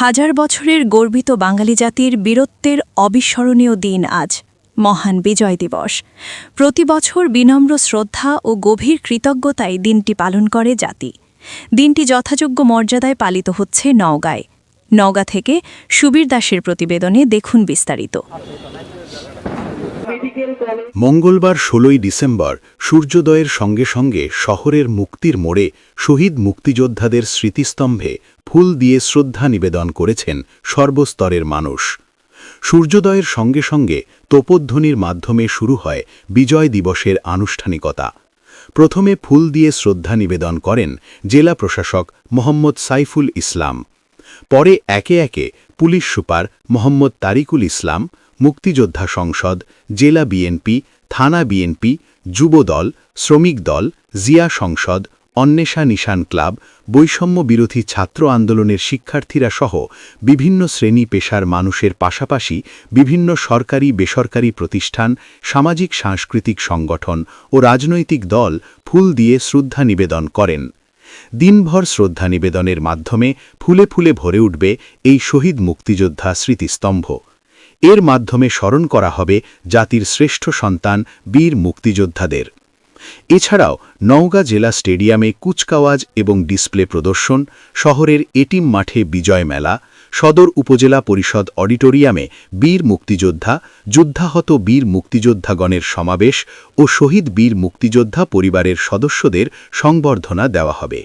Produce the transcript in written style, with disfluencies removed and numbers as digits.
হাজার বছরের গর্বিত বাঙালি জাতির বীরত্বের অবিস্মরণীয় দিন আজ মহান বিজয় দিবস। প্রতি বছর বিনম্র শ্রদ্ধা ও গভীর কৃতজ্ঞতায় দিনটি পালন করে জাতি। দিনটি যথাযোগ্য মর্যাদায় পালিত হচ্ছে নওগাঁয়। নওগাঁ থেকে সুবীর দাসের প্রতিবেদনে দেখুন বিস্তারিত। মঙ্গলবার ১৬ই ডিসেম্বর সূর্যোদয়ের সঙ্গে সঙ্গে শহরের মুক্তির মোড়ে শহীদ মুক্তিযোদ্ধাদের স্মৃতিস্তম্ভে ফুল দিয়ে শ্রদ্ধা নিবেদন করেছেন সর্বস্তরের মানুষ। সূর্যোদয়ের সঙ্গে সঙ্গে তোপধ্বনির মাধ্যমে শুরু হয় বিজয় দিবসের আনুষ্ঠানিকতা। প্রথমে ফুল দিয়ে শ্রদ্ধা নিবেদন করেন জেলা প্রশাসক মোহাম্মদ সাইফুল ইসলাম। পরে একে একে পুলিশ সুপার মোহাম্মদ তারিকুল ইসলাম, মুক্তিযোদ্ধা সংসদ, জেলা বিএনপি, থানা বিএনপি, যুবদল, শ্রমিক দল, জিয়া সংসদ, অন্বেষা নিশান ক্লাব, বৈষম্য বিরোধী ছাত্র আন্দোলনের শিক্ষার্থীরা সহ বিভিন্ন শ্রেণী পেশার মানুষের পাশাপাশি বিভিন্ন সরকারি বেসরকারি প্রতিষ্ঠান, সামাজিক সাংস্কৃতিক সংগঠন ও রাজনৈতিক দল ফুল দিয়ে শ্রদ্ধা নিবেদন করেন। দিনভর শ্রদ্ধা নিবেদনের মাধ্যমে ফুলে ফুলে ভরে উঠবে এই শহীদ মুক্তিযোদ্ধা স্মৃতিস্তম্ভ। এর মাধ্যমে স্মরণ করা হবে জাতির শ্রেষ্ঠ সন্তান বীর মুক্তিযোদ্ধাদের। এছাড়াও নওগাঁ জেলা স্টেডিয়ামে কুচকাওয়াজ এবং ডিসপ্লে প্রদর্শন, শহরের এটিম মাঠে বিজয় মেলা, সদর উপজেলা পরিষদ অডিটোরিয়ামে বীর মুক্তিযোদ্ধা, যুদ্ধাহত বীর মুক্তিযোদ্ধাগণের সমাবেশ ও শহীদ বীর মুক্তিযোদ্ধা পরিবারের সদস্যদের সংবর্ধনা দেওয়া হবে।